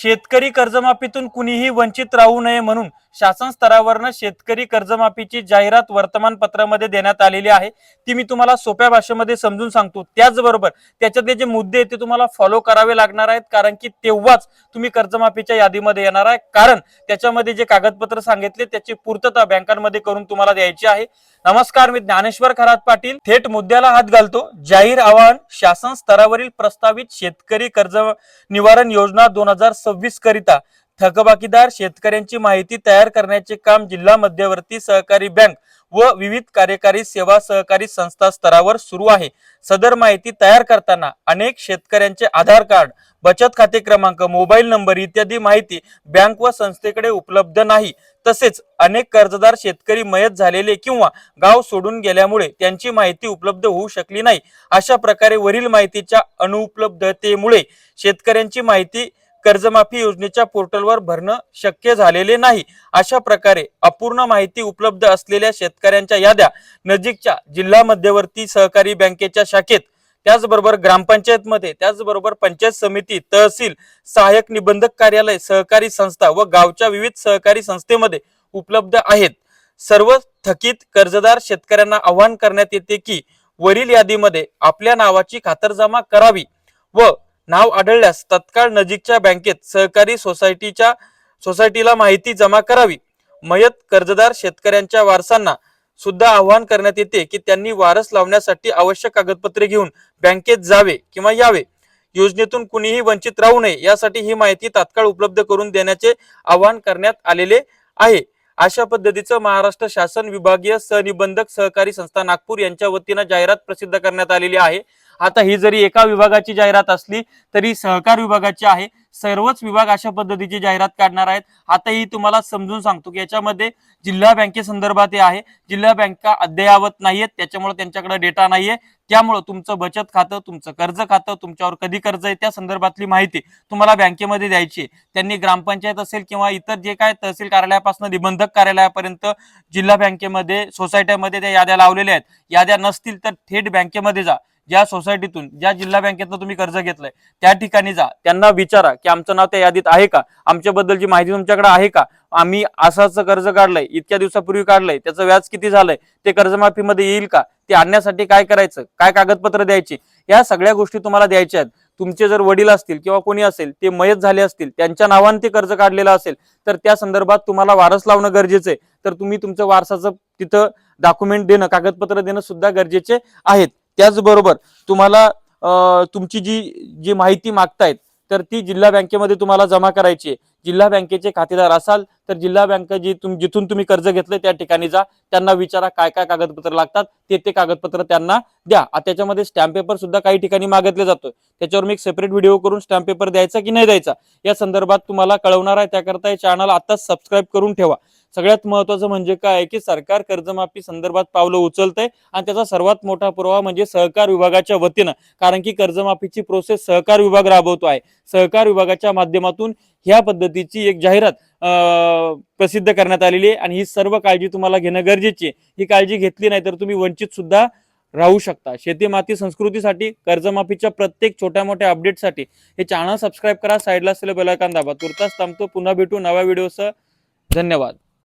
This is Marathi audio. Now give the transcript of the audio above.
शेतकरी कर्जमाफीतून कुणीही वंचित राहू नये म्हणून शासन स्तरावरनं शेतकरी कर्जमाफीची जाहिरात वर्तमानपत्रामध्ये देण्यात आलेली आहे। ती मी तुम्हाला सोप्या भाषेमध्ये समजून सांगतो। त्याचबरोबर त्याच्यातले जे मुद्दे आहेत ते तुम्हाला फॉलो करावे लागणार आहेत, कारण की तेव्हाच तुम्ही कर्जमाफीच्या यादीमध्ये येणार आहे। कारण त्याच्यामध्ये जे कागदपत्र सांगितले त्याची पूर्तता बँकांमध्ये करून तुम्हाला द्यायची आहे। नमस्कार, मी ज्ञानेश्वर खरात पाटील थेट मुद्द्याला हात घालतो। जाहीर आवाहन शासन स्तरावरील प्रस्तावित शेतकरी कर्ज निवारण योजना 2026 करिता थकबाकीदार शेतकऱ्यांची माहिती तयार करण्याचे काम जिल्हा मध्यवर्ती सहकारी बँक व विविध कार्यकारी सेवा सहकारी संस्था स्तरावर सुरू आहे। सदर माहिती तयार करताना अनेक शेतकऱ्यांचे आधार कार्ड, बचत खाते क्रमांक, मोबाईल नंबर इत्यादी माहिती बँक व संस्थेकडे उपलब्ध नाही। तसेच अनेक कर्जदार शेतकरी मयत झालेले किंवा गाव सोडून गेल्यामुळे त्यांची माहिती उपलब्ध होऊ शकली नाही। अशा प्रकारे वरील माहितीच्या अनुपलब्धतेमुळे शेतकऱ्यांची माहिती कर्जमाफी योजनेच्या पोर्टलवर भरणं शक्य झालेले नाही। अशा प्रकारे अपूर्ण माहिती उपलब्ध असलेल्या शेतकऱ्यांच्या याद्या नजीकच्या जिल्हा मध्यवर्ती सहकारी बँकेच्या शाखेत, त्याचबरोबर ग्रामपंचायत मध्ये, त्याचबरोबर पंचायत समिती, तहसील, सहाय्यक निबंधक कार्यालय, सहकारी संस्था व गावच्या विविध सहकारी संस्थेमध्ये उपलब्ध आहेत। सर्व थकीत कर्जदार शेतकऱ्यांना आवाहन करण्यात येते की वरील यादीमध्ये आपल्या नावाची खातरजमा करावी व नाव आढळल्यास तत्काळ नजीकच्या बँकेत सहकारी सोसायटीला माहिती जमा करावी। मयत कर्जदार शेतकऱ्यांच्या वारसांना सुद्धा आवाहन करण्यात येते की त्यांनी वारस लावण्यासाठी आवश्यक कागदपत्रे घेऊन बँकेत जावे किंवा यावे। योजनेतून कुणीही वंचित राहू नये यासाठी ही माहिती तात्काळ उपलब्ध करून देण्याचे आवाहन करण्यात आलेले आहे। अशा पद्धतीचं महाराष्ट्र शासन विभागीय सहनिबंधक सहकारी संस्था नागपूर यांच्या वतीनं जाहिरात प्रसिद्ध करण्यात आलेली आहे। आता ही जरी एका विभागाची जाहिरात असली तरी सहकार विभागाची आहे। सर्वच विभाग अशा पद्धतीची जाहिरात काढणार आहेत। आता ही तुम्हाला समजून सांगतो की याच्यामध्ये जिल्हा बँकेसंदर्भात हे आहे। जिल्हा बँका अद्ययावत नाहीयेत, त्याच्यामुळे त्यांच्याकडे डेटा नाहीये। त्यामुळे तुमचं बचत खातं, तुमचं कर्ज खातं, तुमच्यावर कधी कर्ज आहे त्या संदर्भातली माहिती तुम्हाला बँकेमध्ये द्यायची। त्यांनी ग्रामपंचायत असेल किंवा इतर जे काय तहसील कार्यालयापासून निबंधक कार्यालयापर्यंत जिल्हा बँकेमध्ये, सोसायट्यामध्ये त्या याद्या लावलेल्या आहेत। याद्या नसतील तर थेट बँकेमध्ये जा। ज्या सोसायटीतून, ज्या जिल्हा बँकेतून तुम्ही कर्ज घेतलंय त्या ठिकाणी जा, त्यांना विचारा की आमचं नाव त्या यादीत आहे का, आमच्याबद्दलची माहिती तुमच्याकडे आहे का, आम्ही असंच कर्ज काढलंय, इतक्या दिवसापूर्वी काढलंय, त्याचं व्याज किती झालंय, ते कर्जमाफीमध्ये येईल का, ते आणण्यासाठी काय करायचं, काय कागदपत्र द्यायची, या सगळ्या गोष्टी तुम्हाला द्यायच्या आहेत। तुमचे जर वडील असतील किंवा कोणी असेल ते मयत झाले असतील, त्यांच्या नावाने ते कर्ज काढलेलं असेल तर त्या संदर्भात तुम्हाला वारस लावणं गरजेचं आहे। तर तुम्ही तुमचं वारसाचं तिथं डॉक्युमेंट देणं, कागदपत्र देणं सुद्धा गरजेचे आहेत। त्याचबरोबर तुम्हाला तुमची जी माहिती मागतायत तर ती जिल्हा बँकेमध्ये तुम्हाला जमा करायची आहे। जिल्हा बँकेचे खातेदार असाल तर जिल्हा बँक जिथून तुम्ही कर्ज घेतलंय त्या ठिकाणी जा, त्यांना विचारा काय काय कागदपत्र लागतात, ते कागदपत्र त्यांना द्या। त्याच्यामध्ये स्टॅम्प पेपर सुद्धा काही ठिकाणी मागितले जातो, त्याच्यावर मी एक सेपरेट व्हिडिओ करून स्टॅम्प पेपर द्यायचा की नाही द्यायचा या संदर्भात तुम्हाला कळवणार आहे। त्याकरता हे चॅनल आताच सबस्क्राईब करून ठेवा। सगळ्यात महत्त्वाचं म्हणजे काय की सरकार कर्जमाफी संदर्भात पावलं उचलतंय आणि त्याचा सर्वात मोठा पुरावा म्हणजे सहकार विभागाच्या वतीनं, कारण की कर्जमाफीची प्रोसेस सहकार विभाग राबवतो आहे। सहकार विभागाच्या माध्यमातून ह्या पद्धतीची एक जाहिरात प्रसिद्ध करण्यात आलेली आहे आणि ही सर्व काळजी तुम्हाला घेणं गरजेची आहे। ही काळजी घेतली नाही तर तुम्ही वंचित सुद्धा राहू शकता। शेती माती संस्कृतीसाठी, कर्जमाफीच्या प्रत्येक छोट्या मोठ्या अपडेटसाठी हे चॅनल सबस्क्राईब करा, साईडला असलेलं बेल आयकॉन दाबा। तुर्तास थांबतो, पुन्हा भेटू नव्या व्हिडिओसह। धन्यवाद।